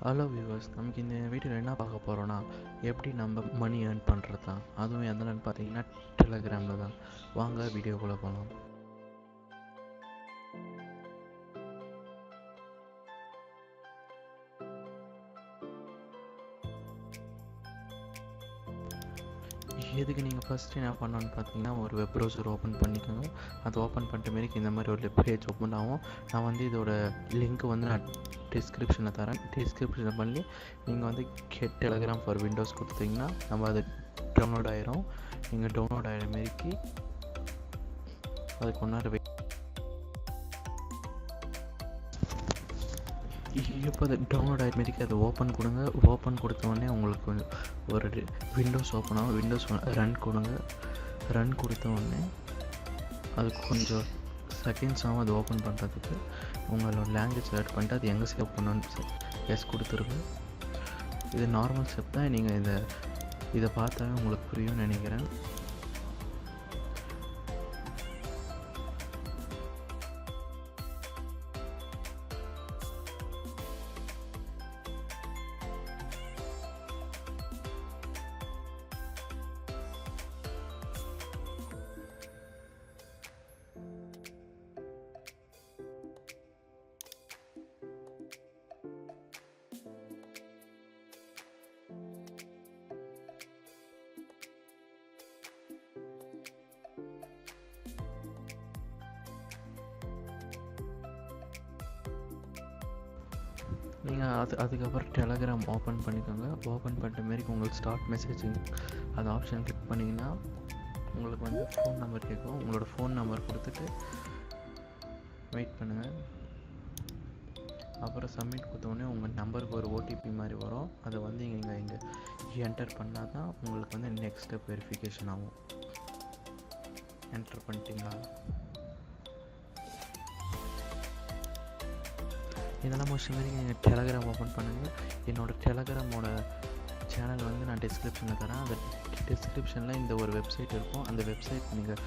Hello viewers, நமக்கு இந்த வீடியோவில் என்ன பார்க்க போகிறோன்னா, எப்படி நம்ம மணி ஏர்ன் பண்ணுறது தான். அதுவும் எந்தலன்னு பார்த்தீங்கன்னா டெலகிராமில் தான். வாங்க வீடியோக்குள்ளே போகலாம். இதுக்கு நீங்கள் ஃபஸ்ட்டு என்ன பண்ணணும்னு பார்த்தீங்கன்னா, ஒரு வெப் ப்ரௌசர் ஓப்பன் பண்ணிக்கோங்க. அது ஓப்பன் பண்ணிட்ட மாரி இந்த மாதிரி ஒரு பேஜ் ஓப்பன் ஆகும். நான் இதோட லிங்க் நான் டிஸ்கிரிப்ஷனில் தரேன். டிஸ்கிரிப்ஷனில் பண்ணி நீங்கள் கெட் டெலகிராம் ஃபார் விண்டோஸ் கொடுத்தீங்கன்னா நம்ம அது டவுன்லோட் ஆயிரும். நீங்கள் டவுன்லோட் ஆகிற மாரிக்கு அதுக்கு ஒன்றா இப்போ அது டவுன்லோட் ஆகிற மாரிக்கு அதை ஓப்பன் கொடுங்க. ஓப்பன் கொடுத்தோடனே உங்களுக்கு ஒரு விண்டோஸ் ஓப்பன் ஆகும். விண்டோஸ் ரன் கொடுங்க. ரன் கொடுத்தோடனே அது கொஞ்சம் செகண்ட்ஸ் ஆகும் அது ஓப்பன் பண்ணுறதுக்கு. உங்களோட லாங்குவேஜ் செலக்ட் பண்ணிட்டு அது எங்கே சேவ் பண்ணணும்னு எஸ் கொடுத்துருங்க. இது நார்மல் ஸ்டெப் தான். நீங்கள் இதை பார்த்தாவே உங்களுக்கு புரியும்னு நினைக்கிறேன். நீங்கள் அதுக்கப்புறம் டெலகிராம் ஓப்பன் பண்ணிக்கோங்க. ஓப்பன் பண்ணிட்ட மாரி உங்களுக்கு ஸ்டார்ட் மெசேஜிங் அது ஆப்ஷன் கிளிக் பண்ணிங்கன்னா உங்களுக்கு ஃபோன் நம்பர் கேட்கும். உங்களோட ஃபோன் நம்பர் கொடுத்துட்டு வெயிட் பண்ணுங்கள். அப்புறம் சப்மிட் கொடுத்தோடனே உங்கள் நம்பருக்கு ஒரு ஓடிபி மாதிரி வரும். அதை நீங்கள் இங்கே என்டர் பண்ணால் தான் உங்களுக்கு நெக்ஸ்ட் ஸ்டெப் வெரிஃபிகேஷன் ஆகும். என்டர் பண்ணிட்டீங்களா? இதெல்லாம் மோஸ்ட்லி நீங்கள் டெலகிராம் ஓப்பன் பண்ணுங்கள். என்னோடய டெலகிராமோட சேனல் நான் டிஸ்கிரிப்ஷனில் தரேன். அந்த டிஸ்கிரிப்ஷனில் இந்த ஒரு வெப்சைட் இருக்கும். அந்த வெப்சைட் நீங்கள்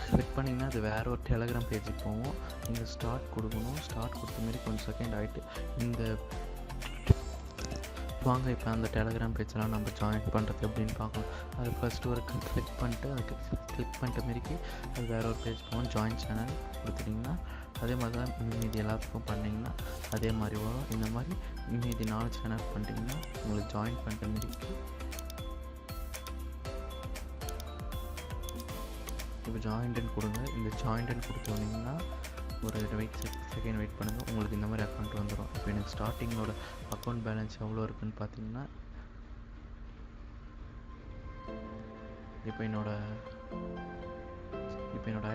கிளிக் பண்ணிங்கன்னா அது வேறு ஒரு டெலகிராம் பேஜுக்கு போகும். நீங்கள் ஸ்டார்ட் கொடுக்கணும். ஸ்டார்ட் கொடுத்த மாரி கொஞ்சம் செகண்ட் ஆகிட்டு வாங்க இப்போ அந்த டெலகிராம் பேஜெலாம் நம்ம ஜாயின் பண்ணுறது எப்படின்னு பார்க்கலாம். அது ஃபஸ்ட்டு ஒரு கிளிக் பண்ணிட்டு அதுக்கு கிளிக் பண்ணிட்ட மாரிக்கு அது வேறு ஒரு பேஜ் போகும். ஜாயின் சேனல் கொடுத்துட்டிங்கன்னா அதே மாதிரி தான் மீதி எல்லாத்துக்கும் பண்ணிங்கன்னா அதே மாதிரி வரும். இந்த மாதிரி மீதி 4 சேனல் பண்ணிட்டீங்கன்னா உங்களுக்கு ஜாயின் பண்ணிட்ட மாரிக்கு இப்போ ஜாயின்டன் கொடுங்க. இந்த ஜாயின்டன் கொடுத்தோன்னீங்கன்னா ஒரு செகண்ட் வெயிட் பண்ணுங்கள். உங்களுக்கு இந்த மாதிரி அக்கௌண்ட் வந்துடும். இப்போ எனக்கு ஸ்டார்டிங்கோட அக்கௌண்ட் பேலன்ஸ் எவ்வளோ இருக்குதுன்னு பார்த்தீங்கன்னா, இப்போ என்னோடய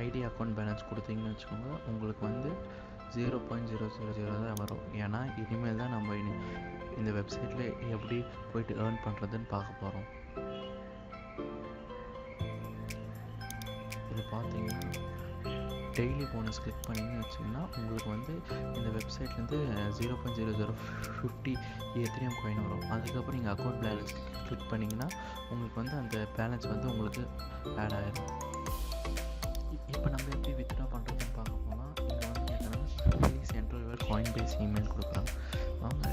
ஐடி அக்கௌண்ட் பேலன்ஸ் கொடுத்தீங்கன்னு வச்சுக்கோங்க, உங்களுக்கு 0.000 தான் வரும். ஏன்னா இனிமேல் தான் நம்ம இந்த வெப்சைட்டில் எப்படி போயிட்டு ஏர்ன் பண்ணுறதுன்னு பார்க்க போகிறோம். இது பார்த்தீங்கன்னா டெய்லி போனஸ் கிளிக் பண்ணிங்கன்னு வச்சிங்கன்னா உங்களுக்கு இந்த வெப்சைட்லேருந்து 0.0050 எத்திரியம் காயின் வரும். அதுக்கப்புறம் நீங்கள் அக்கௌண்ட் பேலன்ஸ் கிளிக் பண்ணிங்கன்னா உங்களுக்கு அந்த பேலன்ஸ் உங்களுக்கு ஆட் ஆகிடும். இப்போ நம்ம எப்படி வித்ட்ரா பண்ணுறதுன்னு பார்க்க போனால் இங்கே கேட்டாங்கன்னா please enter your Coinbase email கொடுக்குறாங்க. அவங்க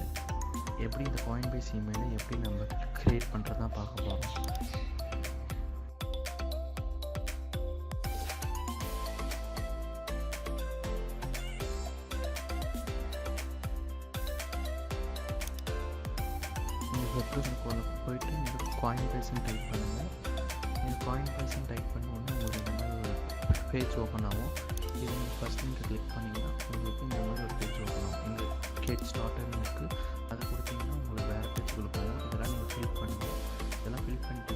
எப்படி இந்த காயின் பேஸ் இமெயிலை எப்படி நம்ம க்ரியேட் பண்ணுறது தான் பார்க்க போகிறோம். வெப்சைட்டுக்குள்ளே போயிட்டு நீங்கள் காயின் பேஸ்ன்னு டைப் பண்ணுங்கள். நீங்கள் காயின் பேஸ்ன்னு டைப் பண்ணோன்னா உங்களுக்கு இந்த மாதிரி ஒரு பேஜ் ஓப்பன் ஆகும். இதை நீங்கள் ஃபஸ்ட் நீங்கள் கிளிக் பண்ணிங்கன்னா உங்களுக்கு இந்த மாதிரி ஒரு பேஜ் ஓப்பன் ஆகும். இங்கே கெட் ஸ்டார்டர்னு இருக்குது. அதை கொடுத்தீங்கன்னா உங்களுக்கு வேறு பேஜுக்குள்ளே போகும். இதெல்லாம் நீங்கள் ஃபில் பண்ணுங்கள். இதெல்லாம் ஃபில் பண்ணிட்டு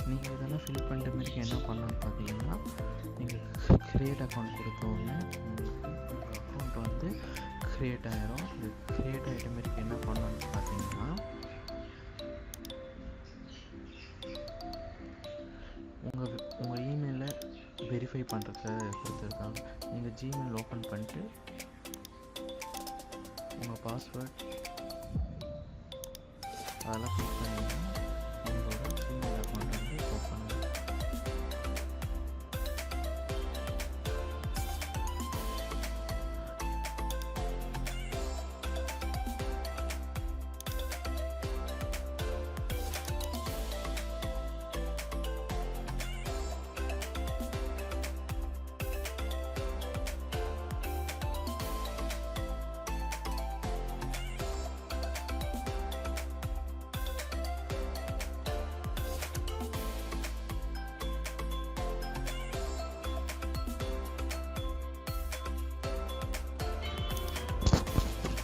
நீங்கள் இதெல்லாம் ஃபில் பண்ணுற மாரி என்ன பண்ணணும்னு பார்த்தீங்கன்னா, நீங்கள் க்ரியேட் அக்கௌண்ட் கொடுத்தோடனே உங்களுக்கு அக்கௌண்ட் க்ரியேட் ஆகிரும். இது க்ரியேட் ஆகிட்ட மாரி என்ன பண்ணணும்னு பார்த்தீங்கன்னா, வெரிஃபை பண்ணுறதுக்கு கொடுத்துருக்காங்க. நீங்கள் ஜிமெயில் ஓப்பன் பண்ணிட்டு உங்கள் பாஸ்வேர்ட் அதெல்லாம் ஃபில் பண்ணிங்கன்னா உங்களோட ஜிமெயில் அக்கௌண்ட் வந்து ஓப்பன் ஆகும்.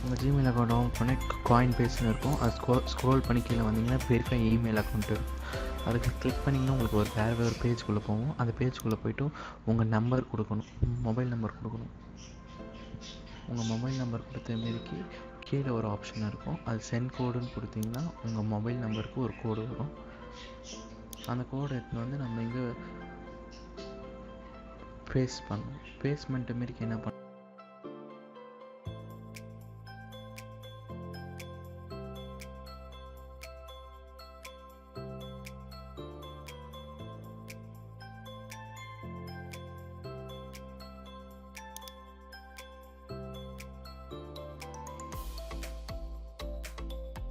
உங்கள் ஜிமெயில் அக்கௌண்ட் ஓப்பன் பண்ணி Coinbaseன்னு இருக்கும். அது ஸ்க்ரோல் பண்ணி கீழே வந்தீங்கன்னா வெரிஃபை இமெயில் அக்கௌண்ட் இருக்கும். அதுக்கு கிளிக் பண்ணிங்கன்னா உங்களுக்கு வேறு ஒரு பேஜ்குள்ளே போகும். அந்த பேஜ்குள்ளே போய்ட்டு உங்கள் நம்பர் கொடுக்கணும், மொபைல் நம்பர் கொடுக்கணும். உங்கள் மொபைல் நம்பர் கொடுத்த மாரிக்கு கீழே ஒரு ஆப்ஷன் இருக்கும். அது சென்ட் கோடுன்னு கொடுத்தீங்கன்னா உங்கள் மொபைல் நம்பருக்கு ஒரு கோடு வரும். அந்த கோடை எடுத்துன்னு வந்து நம்ம இங்கே பேஸ்ட் பண்ணணும். பேஸ்மெண்ட் மாரிக்கு என்ன பண்ணணும்,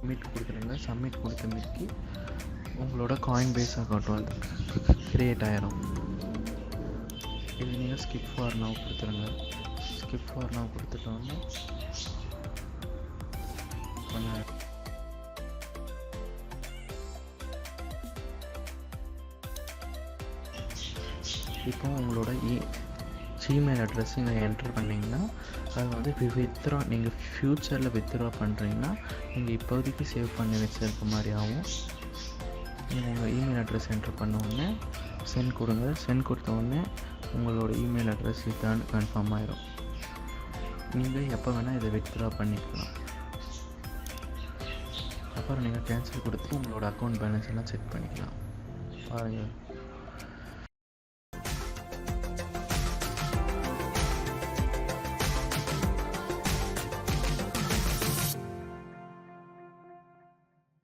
சப்மிட் கொடுக்குறீங்க. சப்மிட் கொடுத்த மாரிக்கு உங்களோட Coinbase அக்கௌண்ட் வந்து க்ரியேட் ஆயிரும். இது நீங்கள் ஸ்கிப் ஃபார் நவ் கொடுத்துருங்க. ஸ்கிப் ஃபார் நவ் கொடுத்துட்டோன்னா இப்போ உங்களோட ஜிமெயில் அட்ரஸ் நீங்கள் என்ட்ரு பண்ணிங்கன்னா அது வந்து வித்ட்ரா, நீங்கள் ஃப்யூச்சரில் வித்ட்ரா பண்ணுறீங்கன்னா நீங்கள் இப்போதைக்கு சேவ் பண்ணி வச்சுருக்க மாதிரி ஆகும். நீங்கள் உங்கள் இமெயில் அட்ரஸ் என்ட்ரு பண்ண உடனே சென்ட் கொடுங்க. சென்ட் கொடுத்த உடனே உங்களோட இமெயில் அட்ரஸ் இதுதான் கன்ஃபார்ம் ஆயிரும். நீங்கள் எப்போ வேணால் இதை வித்ட்ரா பண்ணிக்கலாம். அப்புறம் நீங்கள் கேன்சல் கொடுத்து உங்களோட அக்கௌண்ட் பேலன்ஸ் எல்லாம் செக் பண்ணிக்கலாம். பாருங்கள்.